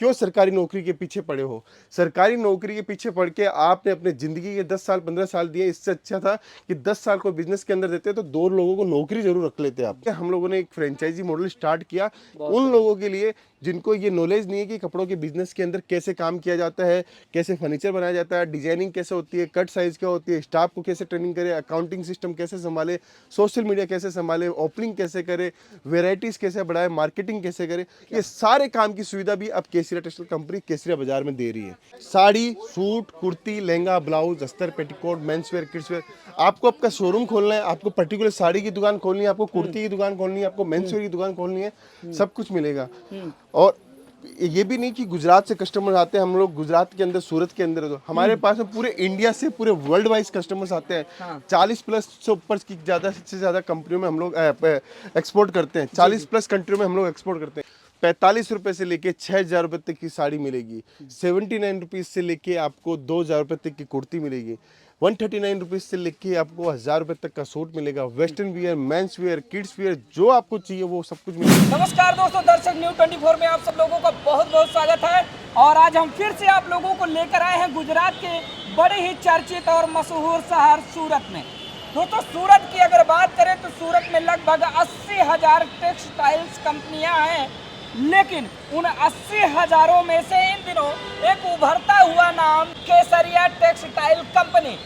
क्यों सरकारी नौकरी के पीछे पड़े हो? सरकारी नौकरी के पीछे पड़ के आपने अपने ज़िंदगी के 10 साल 15 साल दिए, इससे अच्छा था कि 10 साल को बिज़नेस के अंदर देते तो 2 लोगों को नौकरी ज़रूर रख लेते आप। हम लोगों ने एक फ्रेंचाइज़ी मॉडल स्टार्ट किया उन लोगों के लिए जिनको ये नॉलेज नहीं है कि कपड़ों के बिज़नेस के अंदर कैसे काम किया जाता है, कैसे फर्नीचर बनाया जाता है, डिज़ाइनिंग कैसे होती है, कट साइज़ क्या होती है, स्टाफ को कैसे ट्रेनिंग करें, अकाउंटिंग सिस्टम कैसे सँभाले, सोशल मीडिया कैसे सँभाले, ओपनिंग कैसे करें, वैराइटीज़ कैसे बढ़ाएँ, मार्केटिंग कैसे करें। ये सारे काम की सुविधा भी अब केसरिया टेक्सटाइल कंपनी केसरिया बाजार में दे रही है। साड़ी, सूट, कुर्ती, लहंगा, ब्लाउज, अस्तर, petticoat, men's wear, kids where. आपको आपका शोरूम खोलना है, आपको पर्टिकुलर साड़ी की दुकान खोलनी है, आपको कुर्ती की दुकान खोलनी है, आपको मेंस वेयर की दुकान खोलनी है, सब कुछ मिलेगा। और ये भी नहीं कि गुजरात से कस्टमर आते हैं, हम लोग गुजरात के अंदर, सूरत के अंदर, तो हमारे पास में पूरे इंडिया से पूरे वर्ल्ड वाइज कस्टमर्स आते हैं। 40 प्लस से ऊपर की ज़्यादा से ज़्यादा कंपनियों में हम लोग एक्सपोर्ट करते हैं। 40 प्लस कंट्रियों में हम लोग एक्सपोर्ट करते हैं। 45 रुपए से लेके 6,000 रुपए तक की साड़ी मिलेगी। 79 रुपीज़ से लेके आपको 2,000 रुपए तक की कुर्ती मिलेगी। 139 रुपीज़ से लेके आपको 1,000 रुपए तक का सूट मिलेगा। Western wear, men's wear, kids wear, जो आपको चाहिए वो सब कुछ मिलेगा। नमस्कार दोस्तों, दर्शक न्यूज़ 24 में आप सब लोगों का बहुत बहुत स्वागत है। और आज हम फिर से आप लोगों को लेकर आए हैं गुजरात के बड़े ही चर्चित और मशहूर शहर सूरत में। दोस्तों, सूरत की अगर बात करें तो सूरत में लगभग 80,000 टेक्सटाइल्स कंपनियां हैं, लेकिन उन 80,000 में से इन दिनों एक उभरता हुआ नाम केसरिया टेक्सटाइल कंपनी।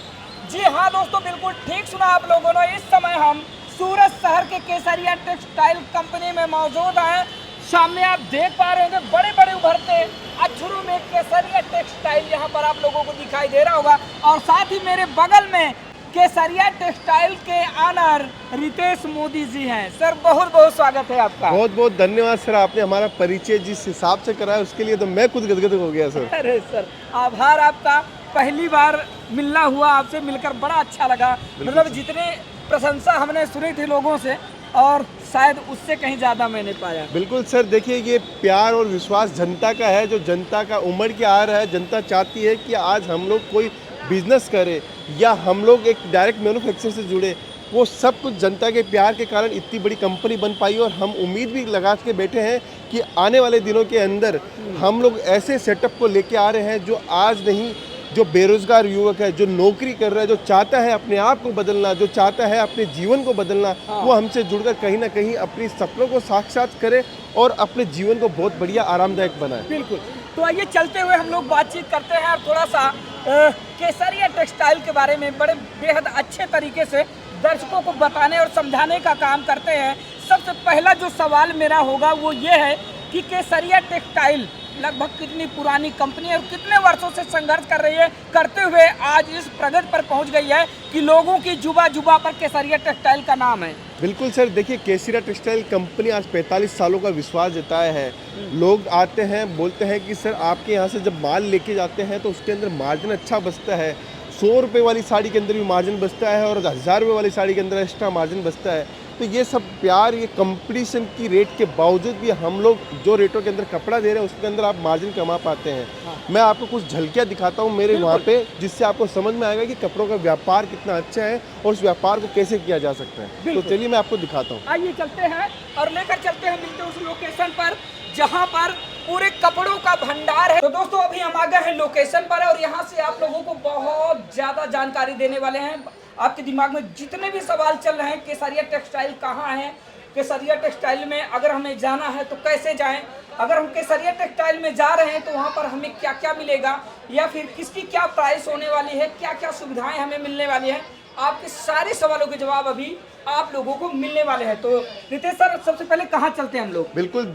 जी हाँ दोस्तों, बिल्कुल ठीक सुना आप लोगों ने। इस समय हम सूरत शहर के केसरिया टेक्सटाइल कंपनी में मौजूद हैं। सामने आप देख पा रहे होंगे बड़े बड़े उभरते अक्षरों में केसरिया टेक्सटाइल यहाँ पर आप लोगों को दिखाई दे रहा होगा। और साथ ही मेरे बगल में केसरिया टेक्सटाइल के ऑनर रितेश मोदी जी हैं। सर, बहुत बहुत स्वागत है आपका। बहुत बहुत धन्यवाद सर, आपने हमारा परिचय जिस हिसाब से कराया उसके लिए तो मैं खुद गदगद हो गया सर। अरे सर, आभार आपका। पहली बार मिलना हुआ, आपसे मिलकर बड़ा अच्छा लगा। मतलब जितने प्रशंसा हमने सुनी थी लोगों से, और शायद उससे कहीं ज़्यादा मैंने पाया। बिल्कुल सर, देखिए ये प्यार और विश्वास जनता का है, जो जनता का उमड़ के आ रहा है। जनता चाहती है कि आज हम लोग कोई बिजनेस करें या हम लोग एक डायरेक्ट मैन्युफैक्चर से जुड़े। वो सब कुछ जनता के प्यार के कारण इतनी बड़ी कंपनी बन पाई। और हम उम्मीद भी लगा के बैठे हैं कि आने वाले दिनों के अंदर हम लोग ऐसे सेटअप को लेके आ रहे हैं जो आज नहीं, जो बेरोजगार युवक है, जो नौकरी कर रहा है, जो चाहता है अपने आप को बदलना, जो चाहता है अपने जीवन को बदलना, वो हमसे जुड़कर कहीं ना कहीं अपनी सपनों को साक्षात करे और अपने जीवन को बहुत बढ़िया आरामदायक बनाए। बिल्कुल। तो आइए चलते हुए हम लोग बातचीत करते हैं और थोड़ा सा केसरिया टेक्सटाइल के बारे में बड़े बेहद अच्छे तरीके से दर्शकों को बताने और समझाने का काम करते हैं। सबसे पहला जो सवाल मेरा होगा वो ये है कि केसरिया टेक्सटाइल लगभग कितनी पुरानी कंपनी है और कितने वर्षों से संघर्ष कर रही है, करते हुए आज इस प्रगति पर पहुंच गई है कि लोगों की जुबा जुबा पर केसरिया टेक्सटाइल का नाम है। बिल्कुल सर, देखिए केसरिया टेक्सटाइल कंपनी आज 45 सालों का विश्वास जताया है। लोग आते हैं, बोलते हैं कि सर आपके यहाँ से जब माल लेके जाते हैं तो उसके अंदर मार्जिन अच्छा बचता है। 100 रुपये वाली साड़ी के अंदर भी मार्जिन बचता है और 1,000 रुपये वाली साड़ी के अंदर एक्स्ट्रा मार्जिन बचता है। तो ये सब प्यार, ये कंपटीशन की रेट के बावजूद भी हम लोग जो रेटों के अंदर कपड़ा दे रहे हैं उसके अंदर आप मार्जिन कमा पाते हैं। मैं आपको कुछ झलकियाँ दिखाता हूँ मेरे वहाँ पे, जिससे आपको समझ में आएगा कि कपड़ों का व्यापार कितना अच्छा है और उस व्यापार को कैसे किया जा सकता है। तो चलिए मैं आपको दिखाता हूँ। आइए चलते हैं और लेकर चलते हैं, मिलते हैं उस लोकेशन पर जहाँ पर पूरे कपड़ों का भंडार है। तो दोस्तों, अभी हम आ गए हैं लोकेशन पर और यहाँ से आप लोगों को बहुत ज़्यादा जानकारी देने वाले हैं। आपके दिमाग में जितने भी सवाल चल रहे हैं, केसरिया टेक्सटाइल कहाँ है, केसरिया टेक्सटाइल में अगर हमें जाना है तो कैसे जाएं, अगर हम केसरिया टेक्सटाइल में जा रहे हैं तो वहाँ पर हमें क्या क्या मिलेगा, या फिर किसकी क्या प्राइस होने वाली है, क्या क्या सुविधाएं हमें मिलने वाली हैं, आपके सारे सवालों के जवाब अभी आप लोगों को मिलने वाले हैं। तो रितेश सर, सबसे पहले कहाँ चलते हैं हम लोग? बिल्कुल,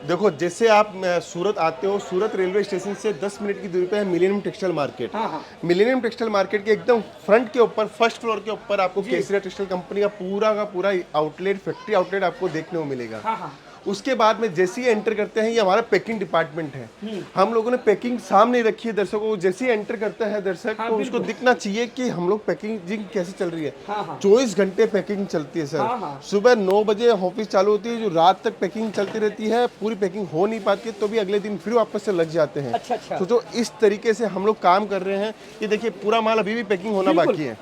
देखो जैसे आप सूरत आते हो, सूरत रेलवे स्टेशन से 10 मिनट की दूरी पे है millennium textile market. Millennium textile market के एकदम फ्रंट के ऊपर, फर्स्ट फ्लोर के ऊपर आपको केसरिया टेक्सटाइल कंपनी का पूरा आउटलेट, फैक्ट्री आउटलेट आपको देखने को मिलेगा। उसके बाद में जैसे ही एंटर करते हैं, ये हमारा पैकिंग डिपार्टमेंट है। हम लोगों ने पैकिंग सामने रखी है दर्शकों को। जैसे ही एंटर करता है दर्शक तो उसको दिखना चाहिए कि हम लोग पैकिंग कैसे चल रही है। 24 घंटे पैकिंग चलती है सर। सुबह 9 बजे ऑफिस चालू होती है, जो रात तक पैकिंग चलती रहती है। पूरी पैकिंग हो नहीं पाती तो भी अगले दिन फिर वापस से लग जाते हैं। अच्छा। तो जो इस तरीके से हम लोग काम कर रहे हैं, ये देखिए पूरा माल अभी भी पैकिंग होना बाकी है।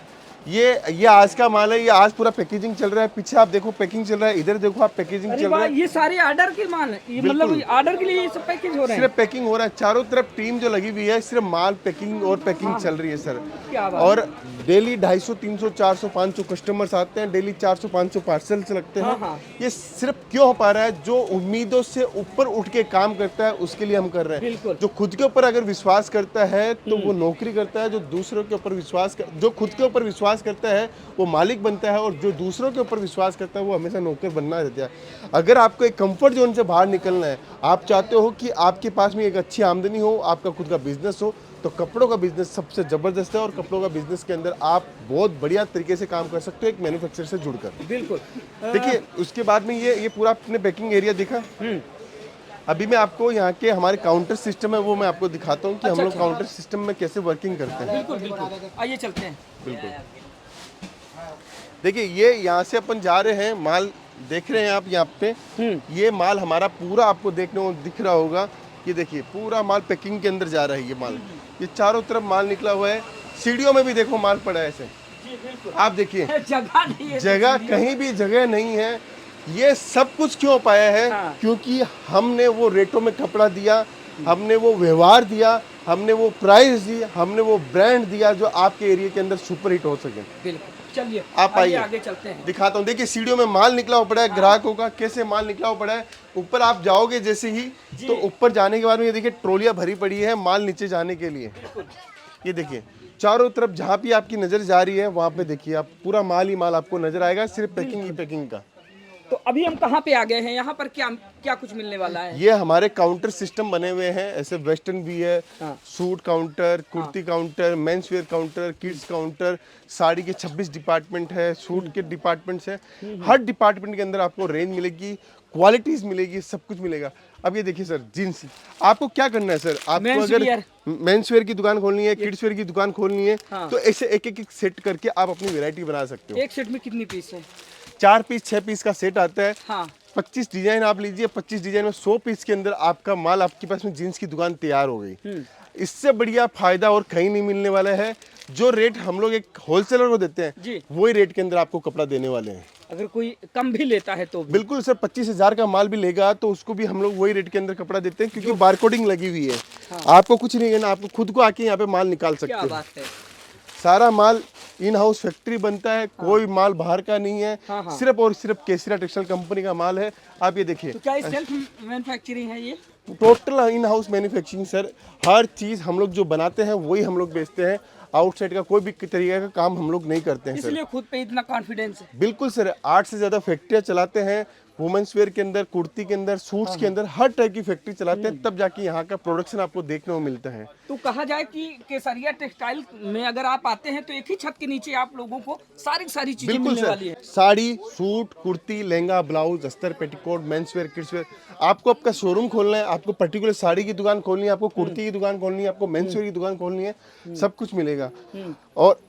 ये आज का माल है, ये आज पूरा पैकेजिंग चल रहा है। पीछे आप देखो पैकिंग चल रहा है, इधर देखो आप पैकेजिंग अरे चल रहा वाह, है। ये सारे ऑर्डर के माल है, ये मतलब ऑर्डर के लिए ये सब पैकेज हो रहे हैं। सिर्फ पैकिंग हो रहा है, चारों तरफ टीम जो लगी हुई है, सिर्फ माल पैकिंग और पैकिंग चल रही है सर। क्या बात और डेली 250, 300, 400, 500 कस्टमर्स आते हैं, डेली 400, 500 पार्सल्स लगते हैं। हाँ। ये सिर्फ क्यों हो पा रहा है? जो उम्मीदों से ऊपर उठ के काम करता है उसके लिए हम कर रहे हैं। बिल्कुल। जो खुद के ऊपर अगर विश्वास करता है तो वो नौकरी करता है, जो दूसरों के ऊपर जो खुद के ऊपर विश्वास करता है वो मालिक बनता है, और जो दूसरों के ऊपर विश्वास करता है वो हमेशा नौकर बनना रहता है। अगर आपको एक कंफर्ट जोन से बाहर निकलना है, आप चाहते हो कि आपके पास में एक अच्छी आमदनी हो, आपका खुद का बिजनेस हो, तो कपड़ों का बिजनेस सबसे ज़बरदस्त है। और कपड़ों का बिजनेस के अंदर आप बहुत बढ़िया तरीके से काम कर सकते हो एक मैन्युफैक्चरर से जुड़कर। बिल्कुल। देखिए उसके बाद में ये पूरा आपने पैकिंग एरिया देखा। अभी मैं आपको यहाँ के हमारे काउंटर सिस्टम है वो मैं आपको दिखाता हूँ कि हम लोग काउंटर सिस्टम में कैसे वर्किंग करते हैं। बिल्कुल बिल्कुल, आइए चलते हैं। बिल्कुल। देखिए ये यहाँ से अपन जा रहे हैं, माल देख रहे हैं आप यहाँ पे। ये माल हमारा पूरा आपको देखने को दिख रहा होगा। ये देखिए पूरा माल पैकिंग के अंदर जा रहा है। ये माल, ये चारों तरफ माल निकला हुआ है। सीढ़ियों में भी देखो माल पड़ा है ऐसे। आप देखिए जगह नहीं है, जगह कहीं भी जगह नहीं है। ये सब कुछ क्यों पाया है? हाँ। क्योंकि हमने वो रेटों में कपड़ा दिया, हमने वो व्यवहार दिया, हमने वो प्राइस दी, हमने वो ब्रांड दिया जो आपके एरिया के अंदर सुपर हिट हो सके। बिल्कुल। चलिए आप आइए, आगे चलते हैं। दिखाता हूँ। देखिए सीढ़ियों में माल निकला हुआ पड़ा है, ग्राहकों का कैसे माल निकला हुआ पड़ा है। ऊपर आप जाओगे जैसे ही, तो ऊपर जाने के बाद में ये देखिए ट्रोलियां भरी पड़ी है माल नीचे जाने के लिए। ये देखिए चारों तरफ जहाँ भी आपकी नजर जा रही है वहाँ पे देखिए आप पूरा माल ही माल आपको नजर आएगा, सिर्फ पैकिंग ही पैकिंग का। तो अभी हम कहाँ पे आ गए हैं? यहाँ पर क्या क्या कुछ मिलने वाला है? ये हमारे काउंटर सिस्टम बने हुए हैं, ऐसे वेस्टर्न भी है, हाँ। Suit counter, kurti counter, men's wear counter, kids counter, sari के 26 डिपार्टमेंट है, सूट के डिपार्टमेंट्स है। हर डिपार्टमेंट के अंदर आपको रेंज मिलेगी, क्वालिटीज मिलेगी, सब कुछ मिलेगा। अब ये देखिए सर जींस, आपको क्या करना है सर? आपको Men's अगर wear। मेंस वेयर की दुकान खोलनी है, किड्स वेयर की दुकान खोलनी है, हाँ। तो ऐसे एक एक सेट करके आप अपनी वैरायटी बना सकते हो। एक सेट में कितनी पीस है? 4 पीस 6 पीस का सेट आता है। हाँ। 25 डिजाइन आप लीजिए, 25 डिजाइन में 100 पीस के अंदर आपका माल आपके पास में जींस की दुकान तैयार हो गई। इससे बढ़िया फायदा और कहीं नहीं मिलने वाला है। जो रेट हम लोग एक होलसेलर को देते जी। हैं वही रेट के अंदर आपको कपड़ा देने वाले हैं। अगर कोई कम भी लेता है तो भी? बिल्कुल सर, 25,000 का माल भी लेगा तो उसको भी हम लोग वही रेट के अंदर कपड़ा देते हैं, क्योंकि बारकोडिंग लगी हुई है। आपको कुछ नहीं करना, आपको खुद को आके यहाँ पे माल निकाल सकते क्या हैं। बात है। सारा माल इन हाउस फैक्ट्री बनता है, कोई माल बाहर का नहीं है। हाँ। सिर्फ और सिर्फ केसरिया टेक्सटाइल कंपनी का माल है। आप ये देखिए तो क्या सेल्फ मैन्युफैक्चरिंग है ये? Total in house manufacturing sir. हर चीज़ हम लोग जो बनाते हैं वही हम लोग बेचते हैं। आउटसाइड का कोई भी तरीके का काम हम लोग नहीं करते हैं सर। इसलिए खुद पे इतना कॉन्फिडेंस है। बिल्कुल सर, 8 से ज़्यादा फैक्ट्रियाँ चलाते हैं। वुमेन्स वेयर के अंदर, कुर्ती के अंदर, सूट्स के अंदर हर टाइप की फैक्ट्री चलाते हैं, तब जाके यहाँ का प्रोडक्शन आपको देखने को मिलता है। तो कहा जाए कि केसरिया टेक्सटाइल में अगर आप आते हैं तो एक ही छत के नीचे आप लोगों को सारी चीजें बिल्कुल मिलने वाली सर, है। साड़ी, सूट, कुर्ती, लहंगा, ब्लाउज, अस्तर, petticoat, men's wear, kids where. आपको आपका शोरूम खोलना है, आपको पर्टिकुलर साड़ी की दुकान खोलनी है, आपको कुर्ती की दुकान खोलनी है, आपको मेंस वेयर की दुकान खोलनी है, सब कुछ मिलेगा। और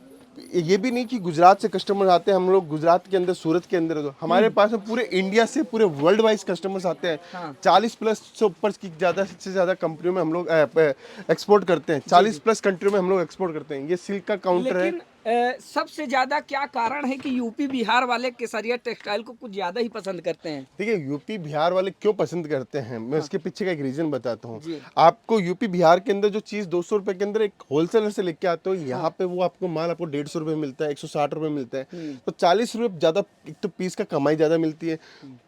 ये भी नहीं कि गुजरात से कस्टमर आते हैं, हम लोग गुजरात के अंदर, सूरत के अंदर, तो हमारे पास में पूरे इंडिया से, पूरे वर्ल्ड वाइज कस्टमर्स आते हैं। हाँ। 40 प्लस से ऊपर की ज़्यादा से ज़्यादा कंपनियों में हम लोग एक्सपोर्ट करते हैं। 40 प्लस कंट्रियों में हम लोग एक्सपोर्ट करते हैं। ये सिल्क का काउंटर है। लेकिन सबसे ज्यादा क्या कारण है कि यूपी बिहार वाले केसरिया टेक्सटाइल को कुछ ज्यादा ही पसंद करते हैं? देखिए यूपी बिहार वाले क्यों पसंद करते हैं, मैं उसके पीछे का एक रीजन बताता हूँ। जी। आपको यूपी बिहार के अंदर जो चीज़ 200 रुपए के अंदर एक होलसेलर से लेके आते हो, यहाँ पे वो आपको माल आपको 150 रुपए मिलता है, 160 रुपए मिलता है। तो 40 रुपए ज़्यादा, एक तो पीस का कमाई ज़्यादा मिलती है।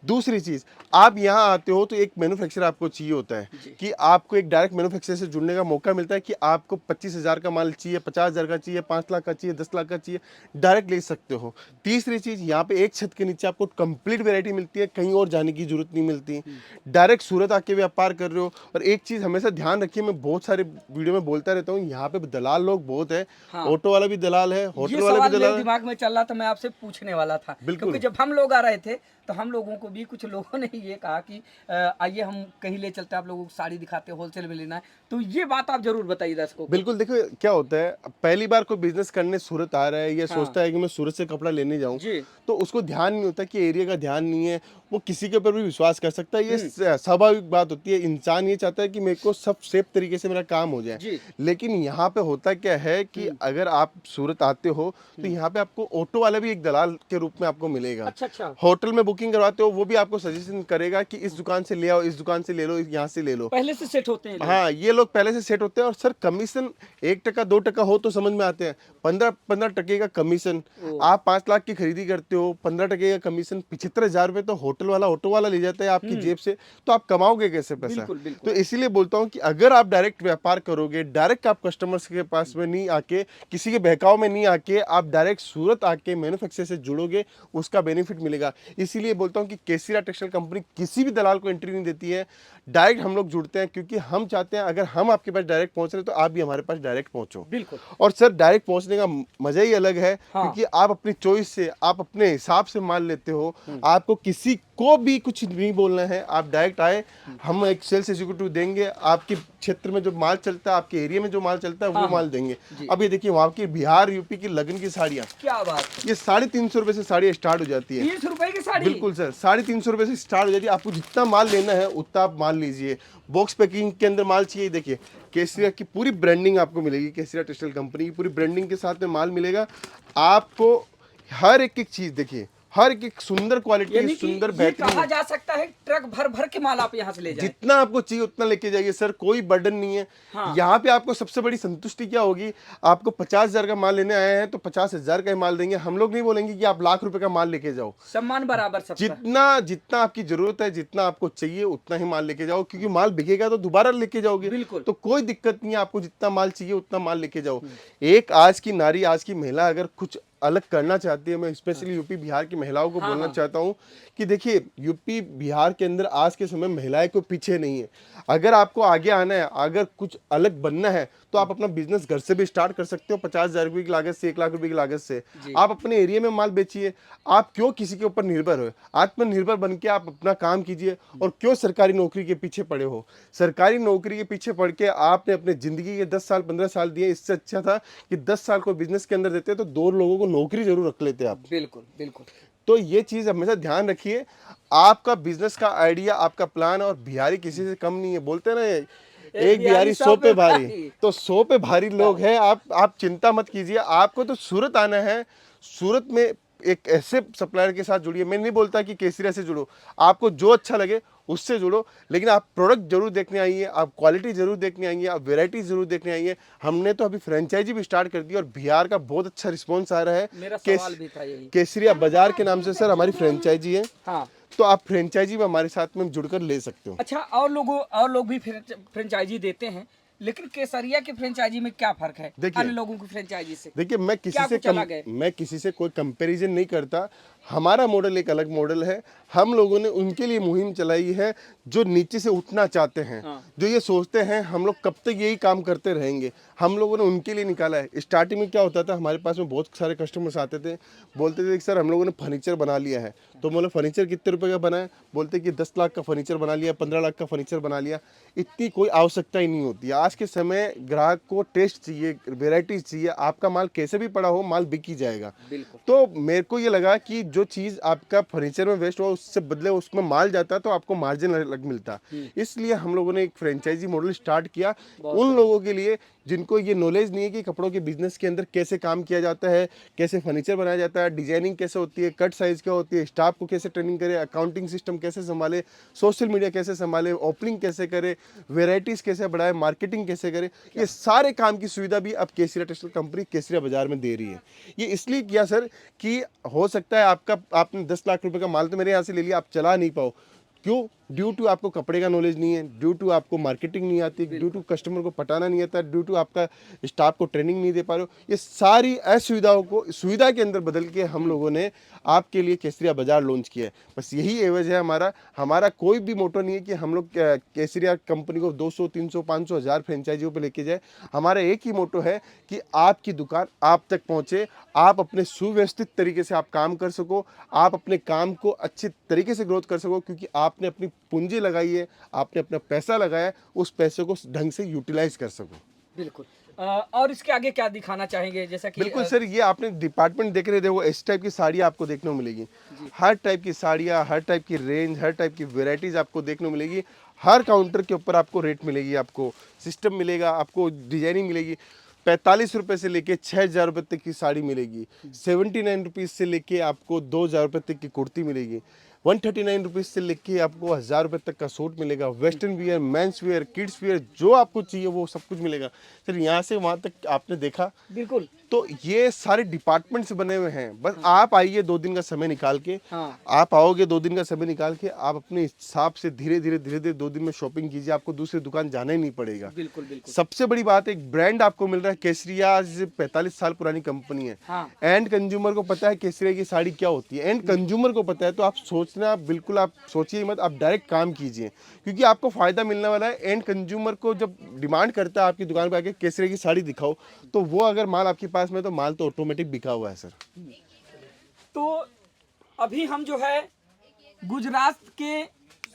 दूसरी चीज़, आप यहाँ आते हो तो एक मैन्युफैक्चरर आपको चाहिए होता है कि आपको एक डायरेक्ट मैन्युफैक्चरर से जुड़ने का मौका मिलता है कि आपको 25,000 का माल चाहिए, 50,000 का चाहिए, 5 लाख का चाहिए, 10 लाख का चाहिए, डायरेक्ट ले सकते हो। तीसरी चीज, यहाँ पे एक छत के नीचे आपको कंप्लीट वैरायटी मिलती है, कहीं और जाने की जरूरत नहीं मिलती। डायरेक्ट सूरत आके व्यापार कर रहे हो। और एक चीज हमेशा ध्यान रखिए, मैं बहुत सारे वीडियो में बोलता रहता हूँ, यहाँ पे दलाल लोग बहुत है। हाँ। ऑटो वाला भी दलाल है, होटल ये वाला सवाल भी मेरे दलाल है। दिमाग में चल रहा था, मैं आपसे पूछने वाला था। बिल्कुल। क्योंकि जब हम लोग आ रहे थे तो हम लोगों को भी कुछ लोगों ने ये कहा कि आइए हम कहीं ले चलते हैं, आप लोगों को साड़ी दिखाते हैं, होलसेल में लेना है। तो ये बात आप जरूर बताइए दर्शकों को। बिल्कुल। देखो क्या होता है, पहली बार कोई बिजनेस करने सूरत आ रहा है, या सोचता है कि मैं सूरत से कपड़ा लेने जाऊं, जी। तो उसको ध्यान नहीं होता कि एरिया का ध्यान नहीं है, वो किसी के ऊपर भी विश्वास कर सकता है। ये स्वाभाविक बात होती है, इंसान ये चाहता है कि मेरे को सब सेफ तरीके से मेरा काम हो जाए। जी। लेकिन यहाँ पे होता क्या है कि अगर आप सूरत आते हो तो यहाँ पे आपको ऑटो वाला भी एक दलाल के रूप में आपको मिलेगा। अच्छा अच्छा, होटल में बुकिंग करवाते हो वो भी आपको सजेशन करेगा कि इस दुकान से ले आओ, इस दुकान से ले लो, यहाँ से ले लो। पहले से सेट होते हैं लोग। हाँ, ये लोग पहले से सेट होते हैं। और सर कमीशन 1% 2% हो तो समझ में आते हैं, 15% का कमीशन। आप 5 लाख की खरीदी करते हो, 15% का कमीशन, 75,000 रुपए तो होटल वाला ऑटो वाला ले जाता है आपकी जेब से, तो आप कमाओगे कैसे पैसा? बिल्कुल बिल्कुल। तो इसीलिए बोलता हूँ कि अगर आप डायरेक्ट व्यापार करोगे, डायरेक्ट आप कस्टमर्स के पास में नहीं आके, किसी के बहकाव में नहीं आके, आप डायरेक्ट सूरत आके मैन्युफैक्चर से जुड़ोगे, उसका बेनिफिट मिलेगा। इसीलिए बोलता हूँ कि केसीरा टेक्सटाइल कंपनी किसी भी दलाल को एंट्री नहीं देती है, डायरेक्ट हम लोग जुड़ते हैं, क्योंकि हम चाहते हैं अगर हम आपके पास डायरेक्ट पहुंच रहे हैं तो आप भी हमारे पास डायरेक्ट पहुंचो। बिल्कुल। और सर डायरेक्ट पहुंचने का मजा ही अलग है। हाँ। क्योंकि आप अपनी चॉइस से, आप अपने हिसाब से माल लेते हो, आपको किसी को भी कुछ नहीं बोलना है। आप डायरेक्ट आए, हम एक सेल्स एग्जीक्यूटिव देंगे, आपके क्षेत्र में जो माल चलता है, आपके एरिया में जो माल चलता है वो माल देंगे। अब ये देखिए वहाँ की बिहार यूपी की लगन की साड़ियाँ, क्या बात, ये 350 रुपए से साड़ी स्टार्ट हो जाती है। 300 रुपए की साड़ी? बिल्कुल सर, 350 रुपए से स्टार्ट हो जाती है। आपको जितना माल लेना है उतना आप माल लीजिए। बॉक्स पैकिंग के अंदर माल चाहिए, देखिए केसरिया की पूरी ब्रांडिंग आपको मिलेगी, केसरिया टेक्सटाइल कंपनी की पूरी ब्रांडिंग के साथ में माल मिलेगा आपको। हर एक चीज देखिए, हर एक सुंदर क्वालिटी, यानी कि सुंदर ये बेहतरीन। कहा जा सकता है ट्रक भर भर के माल आप यहाँ से ले जाएं। जितना आपको चाहिए उतना लेके जाइए सर, कोई बर्डन नहीं है। हाँ। यहाँ पे आपको सबसे बड़ी संतुष्टि क्या होगी, आपको 50,000 का माल लेने आए हैं तो 50,000 का ही माल देंगे। हम लोग नहीं बोलेंगे कि आप लाख रुपए का माल लेके जाओ। सम्मान बराबर सबका। जितना जितना आपकी जरूरत है, जितना आपको चाहिए उतना ही माल लेके जाओ, क्योंकि माल बिकेगा तो दोबारा लेके जाओगे। बिल्कुल। तो कोई दिक्कत नहीं है, आपको जितना माल चाहिए उतना माल लेके जाओ। एक आज की नारी, आज की महिला अगर कुछ अलग करना चाहती है, मैं स्पेशली यूपी बिहार की महिलाओं को बोलना चाहता हूँ कि देखिए यूपी बिहार के अंदर आज के समय महिलाएं कोई पीछे नहीं है। अगर आपको आगे आना है, अगर कुछ अलग बनना है, तो आप अपना बिजनेस घर से भी स्टार्ट कर सकते हो। 50,000 रुपए की लागत से, 1 लाख रुपए की लागत से आप अपने एरिया में माल बेचिए। आप क्यों किसी के ऊपर निर्भर हो? आत्मनिर्भर बन के आप अपना काम कीजिए। और क्यों सरकारी नौकरी के पीछे पड़े हो? सरकारी नौकरी के पीछे पड़ के आपने अपने जिंदगी के 10 साल 15 साल दिए, इससे अच्छा था कि 10 साल को बिजनेस के अंदर देते तो 2 लोगों को नौकरी जरूर रख लेते आप। बिल्कुल बिल्कुल। तो ये चीज हमेशा ध्यान रखिए। आपका बिजनेस का आइडिया, आपका प्लान, और बिहारी किसी से कम नहीं है। बोलते हैं ना, एक बिहारी 100 पे भारी, तो 100 पे भारी लोग हैं। आप चिंता मत कीजिए। आपको तो सूरत आना है। सूरत में एक ऐसे सप्लायर के साथ जुड़िए। मैं नहीं बोलता कि केसरिया से जुड़ो, आपको जो अच्छा लगे उससे जुड़ो, लेकिन आप प्रोडक्ट जरूर देखने आइए, आप क्वालिटी जरूर देखने आइए, आप वैरायटी जरूर देखने आइए। हमने तो अभी फ्रेंचाइजी भी स्टार्ट कर दी और बिहार का बहुत अच्छा रिस्पॉन्स आ रहा है। मेरा सवाल भी था यही। केसरिया बाजार के नाम से सर हमारी फ्रेंचाइजी है। हाँ। तो आप फ्रेंचाइजी में हमारे साथ में जुड़कर ले सकते हो। अच्छा, और लोग भी फ्रेंचाइजी देते हैं, लेकिन केसरिया की फ्रेंचाइजी में क्या फर्क है अन्य लोगों की फ्रेंचाइजी से? देखिए मैं किसी से कोई कंपैरिजन नहीं करता। हमारा मॉडल एक अलग मॉडल है। हम लोगों ने उनके लिए मुहिम चलाई है जो नीचे से उठना चाहते हैं। जो ये सोचते हैं हम लोग कब तक यही काम करते रहेंगे, हम लोगों ने उनके लिए निकाला है। स्टार्टिंग में क्या होता था, हमारे पास में बहुत सारे कस्टमर्स आते थे, बोलते थे कि सर हम लोगों ने फर्नीचर बना लिया है। तो बोले फर्नीचर कितने रुपए का बना है? बोलते कि 10 लाख का फर्नीचर बना लिया, 15 लाख का फर्नीचर बना लिया। इतनी कोई आवश्यकता ही नहीं होती। आज के समय ग्राहक को टेस्ट चाहिए, वेराइटीज चाहिए। आपका माल कैसे भी पड़ा हो, माल बिक ही जाएगा। तो मेरे को ये लगा कि जो चीज़ आपका फर्नीचर में वेस्ट हुआ उससे बदले उसमें माल जाता तो आपको मार्जिन अलग मिलता। इसलिए हम लोगों ने एक फ्रेंचाइजी मॉडल स्टार्ट किया उन लोगों के लिए जिनको ये नॉलेज नहीं है कि कपड़ों के बिजनेस के अंदर कैसे काम किया जाता है, कैसे फर्नीचर बनाया जाता है, डिजाइनिंग कैसे होती है, कट साइज क्या होती है, स्टाफ को कैसे ट्रेनिंग करे, अकाउंटिंग सिस्टम कैसे संभाले, सोशल मीडिया कैसे संभाले, ओपनिंग कैसे करे, वेराइटीज कैसे बढ़ाए, मार्केटिंग कैसे करे, ये सारे काम की सुविधा भी अब केसरिया टेक्सटाइल कंपनी केसरिया बाजार में दे रही है। ये इसलिए किया सर कि हो सकता है आपने 10 लाख रुपए का माल तो मेरे यहाँ से ले लिया, आप चला नहीं पाओ। क्यों? ड्यू टू आपको कपड़े का नॉलेज नहीं है, ड्यू टू आपको मार्केटिंग नहीं आती, ड्यू टू कस्टमर को पटाना नहीं आता, ड्यू टू आपका स्टाफ को ट्रेनिंग नहीं दे पा रहे हो। ये सारी असुविधाओं को सुविधा के अंदर बदल के हम लोगों ने आपके लिए केसरिया बाजार लॉन्च किया है। बस यही एवज है हमारा कोई भी मोटो नहीं है कि हम लोग केसरिया कंपनी को 200, 300, 500, 1000 फ्रेंचाइजियों पे लेके जाए। हमारा एक ही मोटो है कि आपकी दुकान आप तक पहुंचे, आप अपने सुव्यवस्थित तरीके से आप काम कर सको, आप अपने काम को अच्छे तरीके से ग्रोथ कर सको, क्योंकि आपने अपनी पूंजी लगाई है, आपने अपना पैसा लगाया है, उस पैसे को ढंग से यूटिलाइज कर सको। बिल्कुल। और इसके आगे क्या दिखाना चाहेंगे, जैसा कि बिल्कुल सर, ये आपने डिपार्टमेंट देख रहे थे, वो इस टाइप की साड़ियाँ आपको देखने को मिलेगी। हर टाइप की साड़ियाँ, हर टाइप की रेंज, हर टाइप की वेराइटीज आपको देखने को मिलेगी। हर काउंटर के ऊपर आपको रेट मिलेगी, आपको सिस्टम मिलेगा, आपको डिजाइनिंग मिलेगी। 45 रुपये से लेके 6,000 रुपये तक की साड़ी मिलेगी। 79 रुपीज़ से लेके आपको 2,000 रुपये तक की कुर्ती मिलेगी। 139 रुपीज़ से लेके आपको 1,000 रुपये तक का सूट मिलेगा। Western wear, men's wear, kids wear, जो आपको चाहिए वो सब कुछ मिलेगा। सर यहाँ से वहाँ तक आपने देखा, बिल्कुल। तो ये सारे डिपार्टमेंट से बने हुए हैं। बस आप आइए 2 दिन का समय निकाल के, हाँ। आप आओगे 2 दिन का समय निकाल के, आप अपने हिसाब से धीरे धीरे 2 दिन में शॉपिंग कीजिए, आपको दूसरी दुकान जाना ही नहीं पड़ेगा। बिल्कुल बिल्कुल। सबसे बड़ी बात, एक ब्रांड आपको मिल रहा है। केसरिया आज 45 साल पुरानी कंपनी है। हाँ। एंड कंज्यूमर को पता है केसरिया की साड़ी क्या होती है, एंड कंज्यूमर को पता है। तो आप सोचना बिल्कुल, आप सोचिए मत, आप डायरेक्ट काम कीजिए, क्योंकि आपको फायदा मिलने वाला है। एंड कंज्यूमर को जब डिमांड करता है आपकी दुकान पर आके केसरिया की साड़ी दिखाओ, तो वो अगर माल आपके पास में, तो माल तो ऑटोमेटिक बिका हुआ है सर। तो अभी हम जो है गुजरात के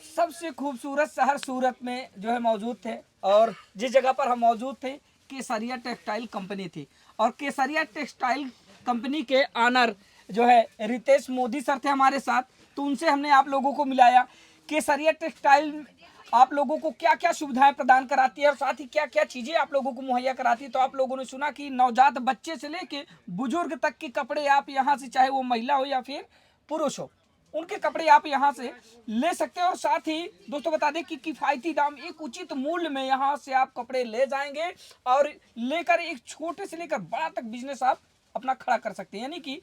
सबसे खूबसूरत शहर सूरत में जो है मौजूद थे, और जिस जगह पर हम मौजूद थे केसरिया टेक्सटाइल कंपनी थी, और केसरिया टेक्सटाइल कंपनी के ऑनर जो है रितेश मोदी सर थे हमारे साथ। तो उनसे हमने आप लोगों को मिलाया केसरिया टेक्सटाइल आप लोगों को क्या क्या सुविधाएं प्रदान कराती है, और साथ ही क्या क्या चीज़ें आप लोगों को मुहैया कराती है। तो आप लोगों ने सुना कि नवजात बच्चे से लेके बुजुर्ग तक के कपड़े आप यहाँ से, चाहे वो महिला हो या फिर पुरुष हो, उनके कपड़े आप यहाँ से ले सकते हैं। और साथ ही दोस्तों बता दें कि किफ़ायती दाम, एक उचित मूल्य में यहाँ से आप कपड़े ले जाएंगे, और लेकर एक छोटे से लेकर बड़ा तक बिजनेस आप अपना खड़ा कर सकते हैं। यानी कि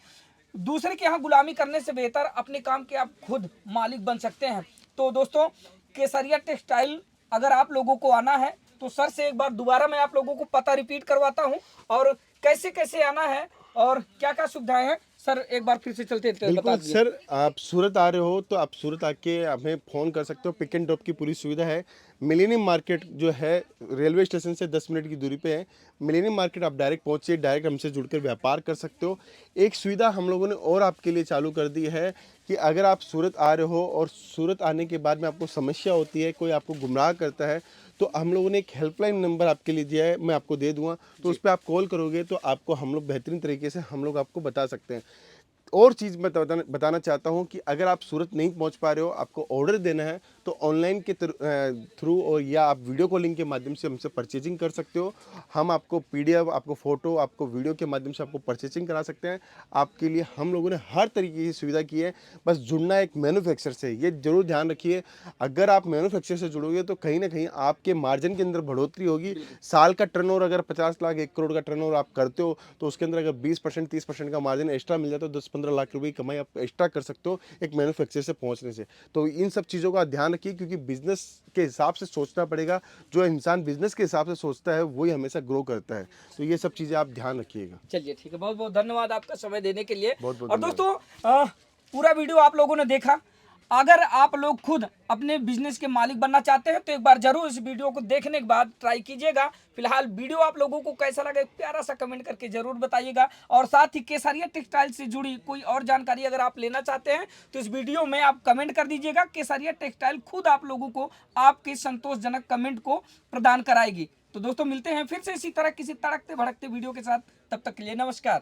दूसरे के यहाँ गुलामी करने से बेहतर अपने काम के आप खुद मालिक बन सकते हैं। तो दोस्तों केसरिया टेक्सटाइल अगर आप लोगों को आना है, तो सर से एक बार दोबारा मैं आप लोगों को पता रिपीट करवाता हूँ, और कैसे कैसे आना है और क्या क्या सुविधाएं हैं, सर एक बार फिर से चलते बता बिल्कुल दीजिए। सर, आप सूरत आ रहे हो तो आप सूरत आके हमें फ़ोन कर सकते हो। पिक एंड ड्रॉप की पूरी सुविधा है। मिलेनियम मार्केट जो है रेलवे स्टेशन से 10 मिनट की दूरी पे है। मिलेनियम मार्केट आप डायरेक्ट पहुंचिए, डायरेक्ट हमसे जुड़कर व्यापार कर सकते हो। एक सुविधा हम लोगों ने और आपके लिए चालू कर दी है कि अगर आप सूरत आ रहे हो और सूरत आने के बाद में आपको समस्या होती है, कोई आपको गुमराह करता है, तो हम लोगों ने एक हेल्पलाइन नंबर आपके लिए दिया है, मैं आपको दे दूंगा। तो उस पर आप कॉल करोगे तो आपको हम लोग बेहतरीन तरीके से हम लोग आपको बता सकते हैं। और चीज़ मैं बताना चाहता हूँ कि अगर आप सूरत नहीं पहुँच पा रहे हो, आपको ऑर्डर देना है, तो ऑनलाइन के थ्रू और या आप वीडियो कॉलिंग के माध्यम से हमसे परचेजिंग कर सकते हो। हम आपको पीडीएफ, आपको फ़ोटो, आपको वीडियो के माध्यम से आपको परचेजिंग करा सकते हैं। आपके लिए हम लोगों ने हर तरीके की सुविधा की है। बस जुड़ना एक मैन्युफैक्चर से, ये जरूर ध्यान रखिए। अगर आप मैन्युफैक्चर से जुड़ोगे तो कहीं ना कहीं आपके मार्जिन के अंदर बढ़ोतरी होगी। साल का टर्नओवर अगर 50 लाख 1 करोड़ का टर्नओवर आप करते हो, तो उसके अंदर अगर 20% 30% का मार्जिन एक्स्ट्रा मिल जाता है, तो 10-15 लाख रुपए की कमाई आप एक्स्ट्रा कर सकते हो एक मैन्युफैक्चर से पहुंचने से। तो इन सब चीज़ों का ध्यान रखिए, क्योंकि बिजनेस के हिसाब से सोचना पड़ेगा। जो इंसान बिजनेस के हिसाब से सोचता है वही हमेशा ग्रो करता है। तो ये सब चीज़ें आप ध्यान रखिएगा। चलिए ठीक है, बहुत बहुत धन्यवाद आपका समय देने के लिए। बहुत बहुत और दोस्तों पूरा वीडियो आप लोगों ने देखा। अगर आप लोग खुद अपने बिजनेस के मालिक बनना चाहते हैं, तो एक बार जरूर इस वीडियो को देखने के बाद ट्राई कीजिएगा। फिलहाल वीडियो आप लोगों को कैसा लगा, प्यारा सा कमेंट करके जरूर बताइएगा। और साथ ही केसरिया टेक्सटाइल से जुड़ी कोई और जानकारी अगर आप लेना चाहते हैं, तो इस वीडियो में आप कमेंट कर दीजिएगा। केसरिया टेक्सटाइल खुद आप लोगों को आपके संतोषजनक कमेंट को प्रदान कराएगी। तो दोस्तों मिलते हैं फिर से इसी तरह किसी तड़कते भड़कते वीडियो के साथ। तब तक के लिए नमस्कार।